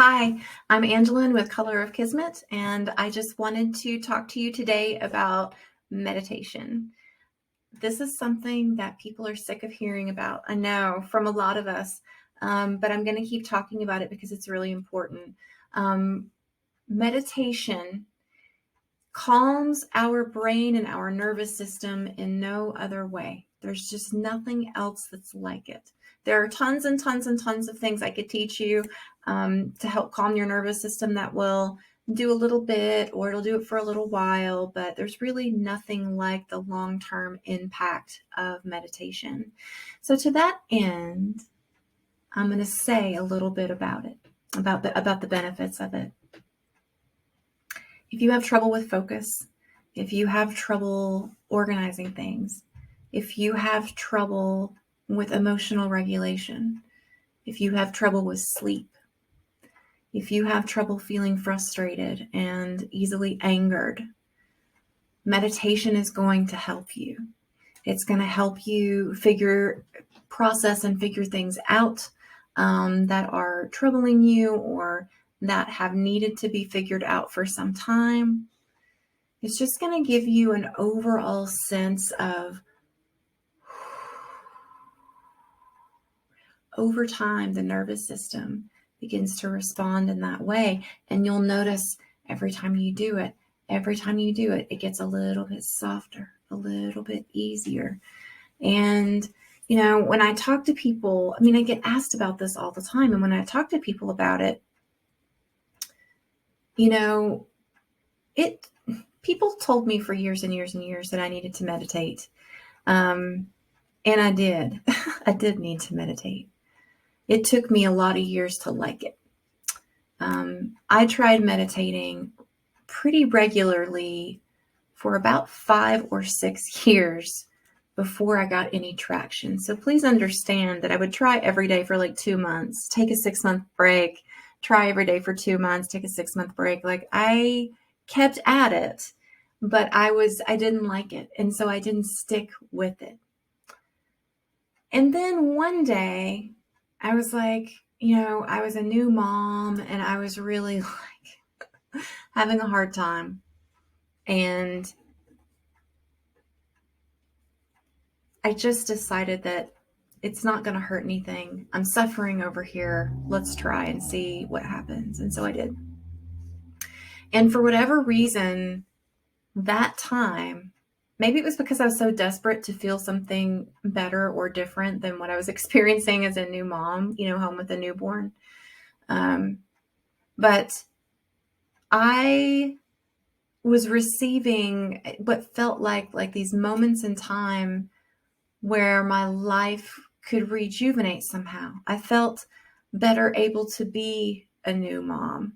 Hi, I'm Angelyn with Color of Kismet, and I just wanted to talk to you today about meditation. This is something that people are sick of hearing about, I know, from a lot of us, but I'm going to keep talking about it because it's really important. Um, Meditation calms our brain and our nervous system in no other way. There's just nothing else that's like it. There are tons and tons and tons of things I could teach you to help calm your nervous system that will do a little bit or it'll do it for a little while, but there's really nothing like the long-term impact of meditation. So to that end, I'm going to say a little bit about it, about the benefits of it. If you have trouble with focus, if you have trouble organizing things, if you have trouble with emotional regulation, if you have trouble with sleep, if you have trouble feeling frustrated and easily angered, meditation is going to help you. It's going to help you process and figure things out that are troubling you or that have needed to be figured out for some time. It's just going to give you an overall sense of, over time, the nervous system begins to respond in that way. And you'll notice every time you do it, it gets a little bit softer, a little bit easier. And, when I talk to people, I get asked about this all the time. And when I talk to people about it, people told me for years and years and years that I needed to meditate. And I did. I did need to meditate. It took me a lot of years to like it. I tried meditating pretty regularly for about 5 or 6 years before I got any traction. So please understand that I would try every day for like 2 months, take a 6-month break, try every day for 2 months, take a 6-month break. Like I kept at it, but I didn't like it. And so I didn't stick with it. And then one day I was like, I was a new mom and I was really like having a hard time. And I just decided that it's not going to hurt anything. I'm suffering over here. Let's try and see what happens. And so I did. And for whatever reason, that time, maybe it was because I was so desperate to feel something better or different than what I was experiencing as a new mom, home with a newborn. But I was receiving what felt like these moments in time where my life could rejuvenate somehow. I felt better able to be a new mom.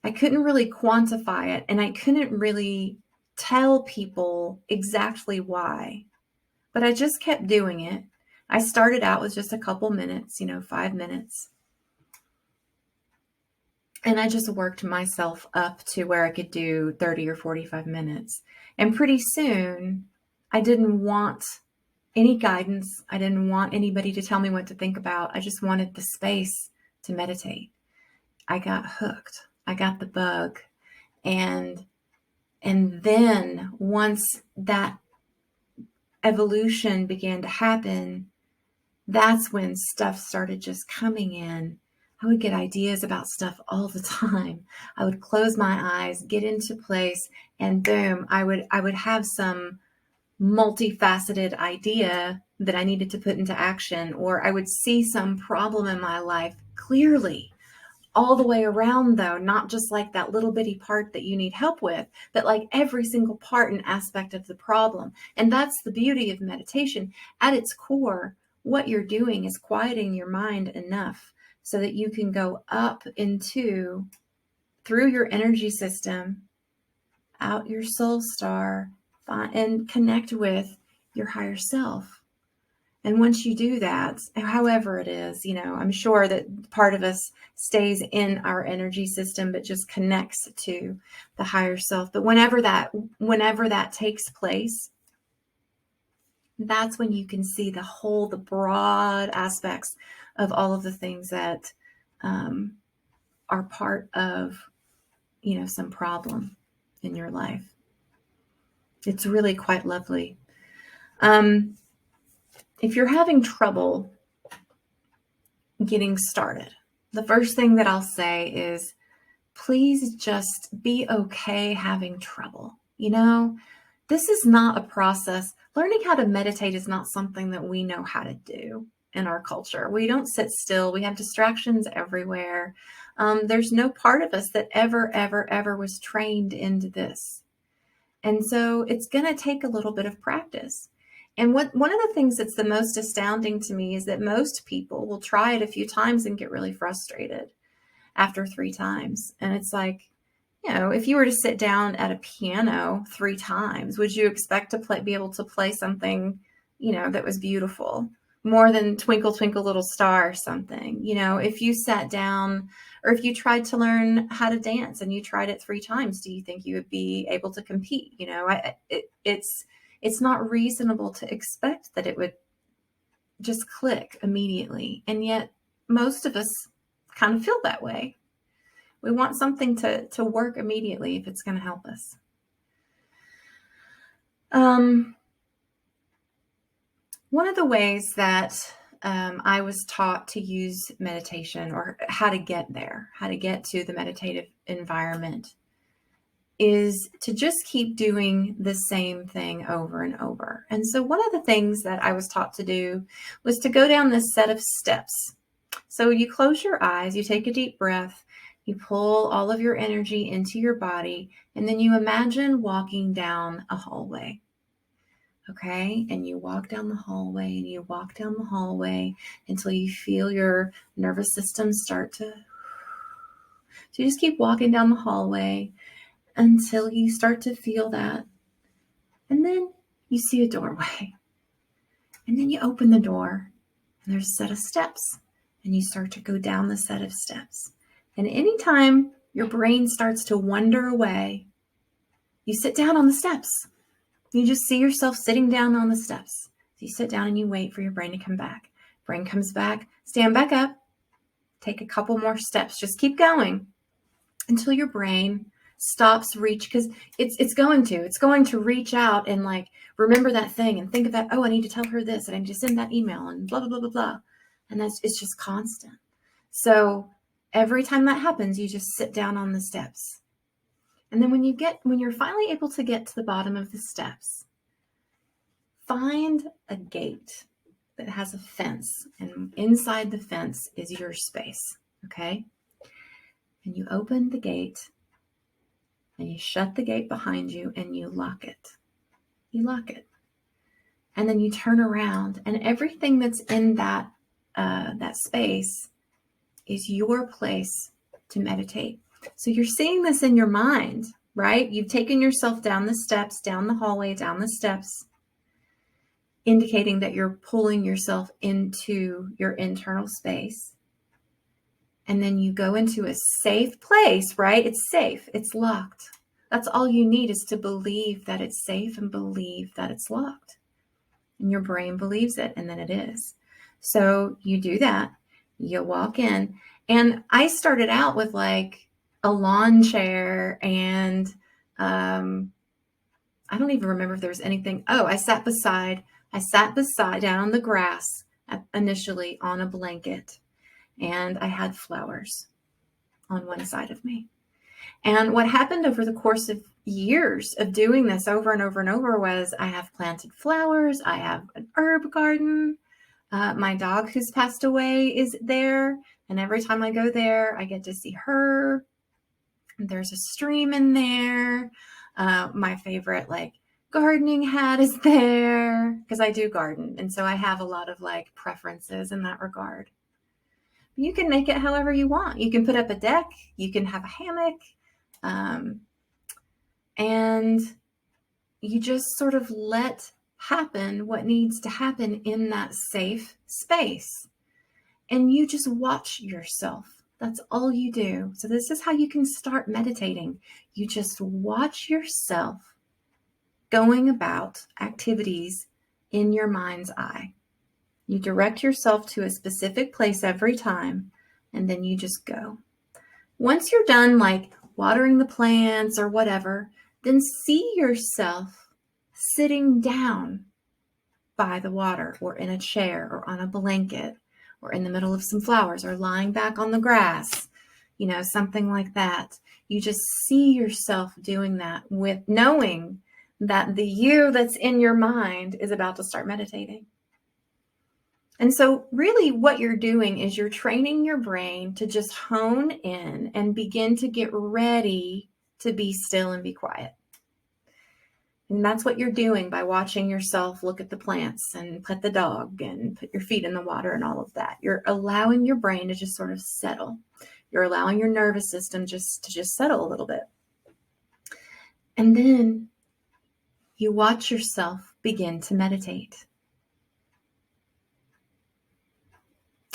I couldn't really quantify it, and I couldn't really tell people exactly why, but I just kept doing it. I started out with just a couple minutes, 5 minutes. And I just worked myself up to where I could do 30 or 45 minutes. And pretty soon, I didn't want any guidance. I didn't want anybody to tell me what to think about. I just wanted the space to meditate. I got hooked. I got the bug. And then once that evolution began to happen, that's when stuff started just coming in. I would get ideas about stuff all the time. I would close my eyes, get into place, and boom, I would have some multifaceted idea that I needed to put into action, or I would see some problem in my life clearly all the way around, though, not just like that little bitty part that you need help with, but like every single part and aspect of the problem. And that's the beauty of meditation. At its core, what you're doing is quieting your mind enough so that you can go up through your energy system, out your soul star, and connect with your higher self. And once you do that, however it is, I'm sure that part of us stays in our energy system, but just connects to the higher self. But whenever that takes place, that's when you can see the broad aspects of all of the things that are part of, some problem in your life. It's really quite lovely. If you're having trouble getting started, the first thing that I'll say is, please just be okay having trouble. This is not a process. Learning how to meditate is not something that we know how to do in our culture. We don't sit still. We have distractions everywhere. There's no part of us that ever was trained into this. And so it's going to take a little bit of practice. And one of the things that's the most astounding to me is that most people will try it a few times and get really frustrated after 3 times. And it's like, if you were to sit down at a piano 3 times, would you expect to be able to play something, that was beautiful, more than Twinkle, Twinkle, Little Star or something? If you sat down, or if you tried to learn how to dance and you tried it 3 times, do you think you would be able to compete? It's not reasonable to expect that it would just click immediately. And yet most of us kind of feel that way. We want something to work immediately if it's going to help us. One of the ways that I was taught to use meditation, or how to get there, how to get to the meditative environment, is to just keep doing the same thing over and over. And so one of the things that I was taught to do was to go down this set of steps. So you close your eyes, you take a deep breath, you pull all of your energy into your body, and then you imagine walking down a hallway. Okay? And you walk down the hallway and you walk down the hallway until you feel your nervous system start to... So you just keep walking down the hallway until you start to feel that. And then you see a doorway. And then you open the door and there's a set of steps. And you start to go down the set of steps. And anytime your brain starts to wander away, you sit down on the steps. You just see yourself sitting down on the steps. So you sit down and you wait for your brain to come back. Brain comes back, stand back up, take a couple more steps. Just keep going until your brain stops because it's going to reach out and like remember that thing and think of that. Oh, I need to tell her this, and I need to send that email, and blah blah blah blah blah. And it's just constant. So every time that happens, you just sit down on the steps. And then when you're finally able to get to the bottom of the steps, find a gate that has a fence, and inside the fence is your space. Okay? And you open the gate and you shut the gate behind you and you lock it. You lock it. And then you turn around, and everything that's in that space is your place to meditate. So you're seeing this in your mind, right? You've taken yourself down the steps, down the hallway, down the steps, indicating that you're pulling yourself into your internal space. And then you go into a safe place, right? It's safe. It's locked. That's all you need, is to believe that it's safe and believe that it's locked. And your brain believes it, and then it is. So you do that. You walk in. And I started out with like a lawn chair, and I don't even remember if there was anything. Oh, I sat beside down on the grass initially on a blanket. And I had flowers on one side of me. And what happened over the course of years of doing this over and over and over was I have planted flowers. I have an herb garden. My dog, who's passed away, is there. And every time I go there, I get to see her. There's a stream in there. My favorite gardening hat is there, because I do garden. And so I have a lot of preferences in that regard. You can make it however you want. You can put up a deck. You can have a hammock. And you just sort of let happen what needs to happen in that safe space. And you just watch yourself. That's all you do. So this is how you can start meditating. You just watch yourself going about activities in your mind's eye. You direct yourself to a specific place every time, and then you just go. Once you're done, like watering the plants or whatever, then see yourself sitting down by the water or in a chair or on a blanket or in the middle of some flowers or lying back on the grass, something like that. You just see yourself doing that with knowing that the you that's in your mind is about to start meditating. And so really what you're doing is you're training your brain to just hone in and begin to get ready to be still and be quiet. And that's what you're doing by watching yourself look at the plants and pet the dog and put your feet in the water and all of that. You're allowing your brain to just sort of settle. You're allowing your nervous system to settle a little bit. And then you watch yourself begin to meditate.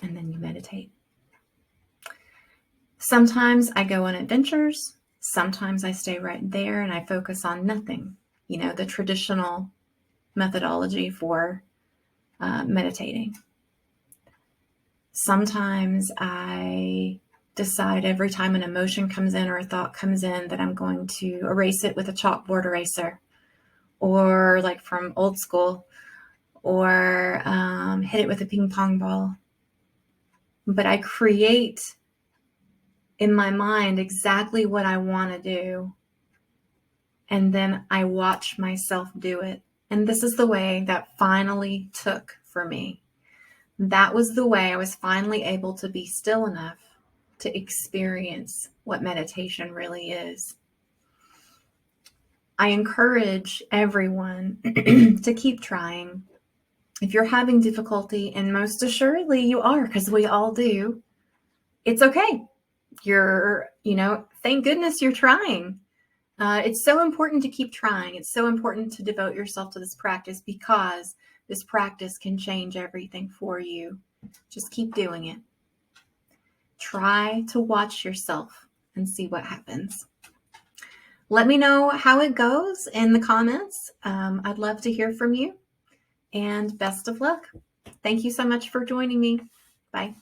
And then you meditate. Sometimes I go on adventures. Sometimes I stay right there and I focus on nothing. The traditional methodology for meditating. Sometimes I decide every time an emotion comes in or a thought comes in that I'm going to erase it with a chalkboard eraser, or like from old school, or hit it with a ping pong ball. But I create in my mind exactly what I want to do. And then I watch myself do it. And this is the way that finally took for me. That was the way I was finally able to be still enough to experience what meditation really is. I encourage everyone to keep trying. If you're having difficulty, and most assuredly you are, because we all do, it's okay. Thank goodness you're trying. It's so important to keep trying. It's so important to devote yourself to this practice, because this practice can change everything for you. Just keep doing it. Try to watch yourself and see what happens. Let me know how it goes in the comments. I'd love to hear from you, and best of luck. Thank you so much for joining me. Bye.